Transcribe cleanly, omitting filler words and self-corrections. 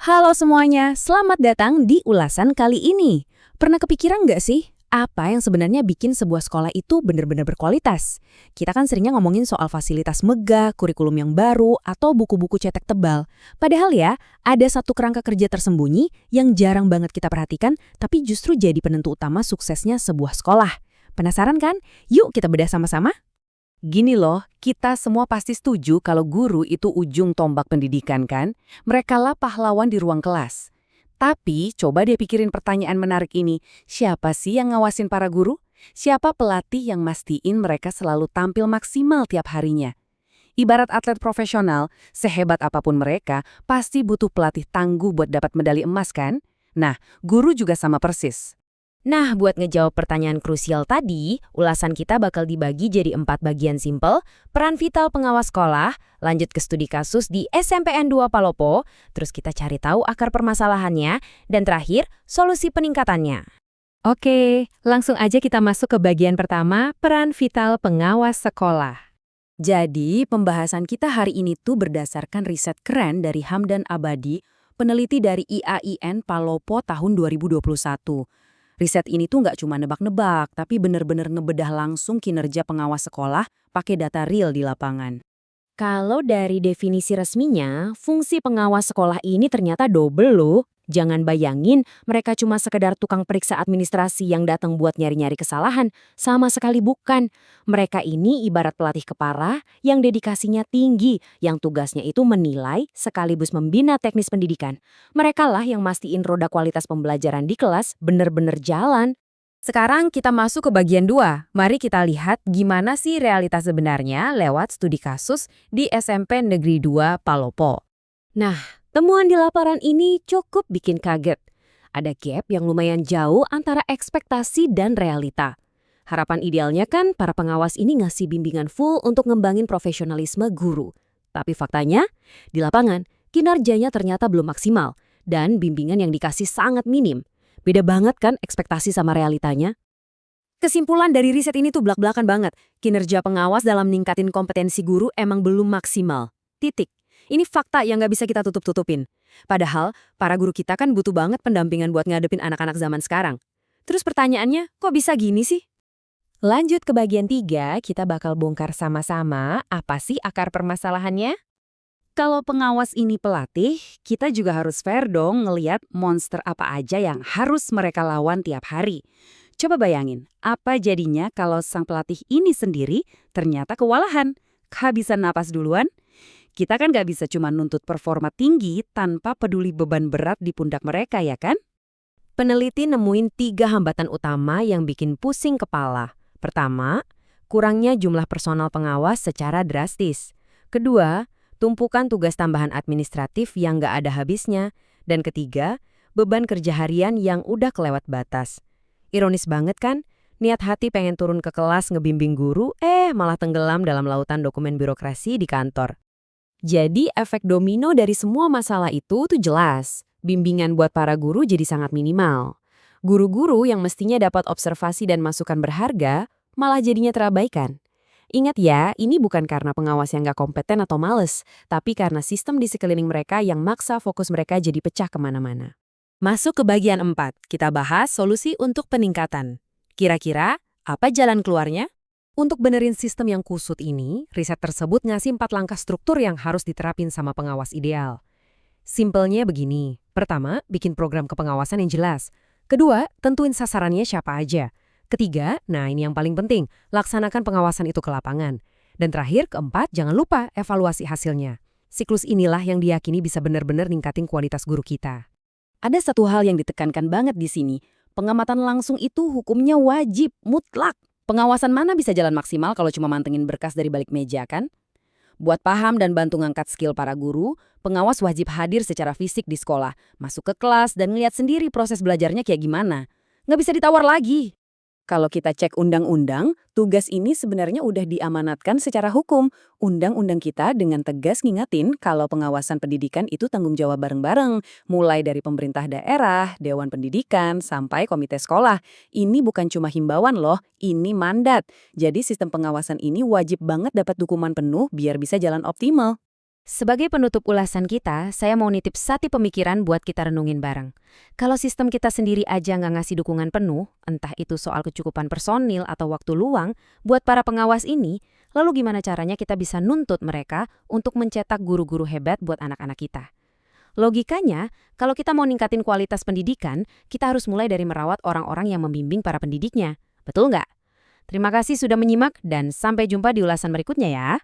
Halo semuanya, selamat datang di ulasan kali ini. Pernah kepikiran nggak sih, apa yang sebenarnya bikin sebuah sekolah itu benar-benar berkualitas? Kita kan seringnya ngomongin soal fasilitas megah, kurikulum yang baru, atau buku-buku cetek tebal. Padahal ya, ada satu kerangka kerja tersembunyi yang jarang banget kita perhatikan, tapi justru jadi penentu utama suksesnya sebuah sekolah. Penasaran kan? Yuk kita bedah sama-sama. Gini loh, kita semua pasti setuju kalau guru itu ujung tombak pendidikan kan? Merekalah pahlawan di ruang kelas. Tapi coba deh pikirin pertanyaan menarik ini. Siapa sih yang ngawasin para guru? Siapa pelatih yang mastiin mereka selalu tampil maksimal tiap harinya? Ibarat atlet profesional, sehebat apapun mereka, pasti butuh pelatih tangguh buat dapat medali emas kan? Nah, guru juga sama persis. Nah, buat ngejawab pertanyaan krusial tadi, ulasan kita bakal dibagi jadi 4 bagian simpel, peran vital pengawas sekolah, lanjut ke studi kasus di SMPN 2 Palopo, terus kita cari tahu akar permasalahannya, dan terakhir, solusi peningkatannya. Oke, langsung aja kita masuk ke bagian pertama, peran vital pengawas sekolah. Jadi, pembahasan kita hari ini tuh berdasarkan riset keren dari Hamdan Abadi, peneliti dari IAIN Palopo tahun 2021. Riset ini tuh nggak cuma nebak-nebak, tapi bener-bener ngebedah langsung kinerja pengawas sekolah pakai data real di lapangan. Kalau dari definisi resminya, fungsi pengawas sekolah ini ternyata double loh. Jangan bayangin mereka cuma sekedar tukang periksa administrasi yang datang buat nyari-nyari kesalahan. Sama sekali bukan. Mereka ini ibarat pelatih kepala yang dedikasinya tinggi, yang tugasnya itu menilai sekaligus membina teknis pendidikan. Merekalah yang mastiin roda kualitas pembelajaran di kelas bener-bener jalan. Sekarang kita masuk ke bagian 2. Mari kita lihat gimana sih realitas sebenarnya lewat studi kasus di SMP Negeri 2 Palopo. Nah, temuan di laporan ini cukup bikin kaget. Ada gap yang lumayan jauh antara ekspektasi dan realita. Harapan idealnya kan para pengawas ini ngasih bimbingan full untuk ngembangin profesionalisme guru. Tapi faktanya, di lapangan, kinerjanya ternyata belum maksimal dan bimbingan yang dikasih sangat minim. Beda banget kan ekspektasi sama realitanya? Kesimpulan dari riset ini tuh blak-blakan banget. Kinerja pengawas dalam ningkatin kompetensi guru emang belum maksimal. Titik. Ini fakta yang nggak bisa kita tutup-tutupin. Padahal, para guru kita kan butuh banget pendampingan buat ngadepin anak-anak zaman sekarang. Terus pertanyaannya, kok bisa gini sih? Lanjut ke bagian 3, kita bakal bongkar sama-sama apa sih akar permasalahannya? Kalau pengawas ini pelatih, kita juga harus fair dong ngeliat monster apa aja yang harus mereka lawan tiap hari. Coba bayangin, apa jadinya kalau sang pelatih ini sendiri ternyata kewalahan, kehabisan napas duluan? Kita kan gak bisa cuma nuntut performa tinggi tanpa peduli beban berat di pundak mereka, ya kan? Peneliti nemuin 3 hambatan utama yang bikin pusing kepala. Pertama, kurangnya jumlah personal pengawas secara drastis. Kedua, tumpukan tugas tambahan administratif yang nggak ada habisnya. Dan ketiga, beban kerja harian yang udah kelewat batas. Ironis banget kan? Niat hati pengen turun ke kelas ngebimbing guru, malah tenggelam dalam lautan dokumen birokrasi di kantor. Jadi efek domino dari semua masalah itu tuh jelas. Bimbingan buat para guru jadi sangat minimal. Guru-guru yang mestinya dapat observasi dan masukan berharga, malah jadinya terabaikan. Ingat ya, ini bukan karena pengawas yang nggak kompeten atau males, tapi karena sistem di sekeliling mereka yang maksa fokus mereka jadi pecah kemana-mana. Masuk ke bagian 4, kita bahas solusi untuk peningkatan. Kira-kira, apa jalan keluarnya? Untuk benerin sistem yang kusut ini, riset tersebut ngasih 4 langkah struktur yang harus diterapin sama pengawas ideal. Simpelnya begini, pertama, bikin program kepengawasan yang jelas. Kedua, tentuin sasarannya siapa aja. Ketiga, nah ini yang paling penting, laksanakan pengawasan itu ke lapangan. Dan terakhir, keempat, jangan lupa evaluasi hasilnya. Siklus inilah yang diyakini bisa benar-benar ningkatin kualitas guru kita. Ada satu hal yang ditekankan banget di sini, pengamatan langsung itu hukumnya wajib, mutlak. Pengawasan mana bisa jalan maksimal kalau cuma mantengin berkas dari balik meja kan? Buat paham dan bantu ngangkat skill para guru, pengawas wajib hadir secara fisik di sekolah, masuk ke kelas dan ngeliat sendiri proses belajarnya kayak gimana. Nggak bisa ditawar lagi. Kalau kita cek undang-undang, tugas ini sebenarnya udah diamanatkan secara hukum. Undang-undang kita dengan tegas ngingetin kalau pengawasan pendidikan itu tanggung jawab bareng-bareng, mulai dari pemerintah daerah, dewan pendidikan, sampai komite sekolah. Ini bukan cuma himbauan loh, ini mandat. Jadi sistem pengawasan ini wajib banget dapat dukungan penuh biar bisa jalan optimal. Sebagai penutup ulasan kita, saya mau nitip satu pemikiran buat kita renungin bareng. Kalau sistem kita sendiri aja nggak ngasih dukungan penuh, entah itu soal kecukupan personil atau waktu luang, buat para pengawas ini, lalu gimana caranya kita bisa nuntut mereka untuk mencetak guru-guru hebat buat anak-anak kita? Logikanya, kalau kita mau ningkatin kualitas pendidikan, kita harus mulai dari merawat orang-orang yang membimbing para pendidiknya. Betul nggak? Terima kasih sudah menyimak dan sampai jumpa di ulasan berikutnya ya.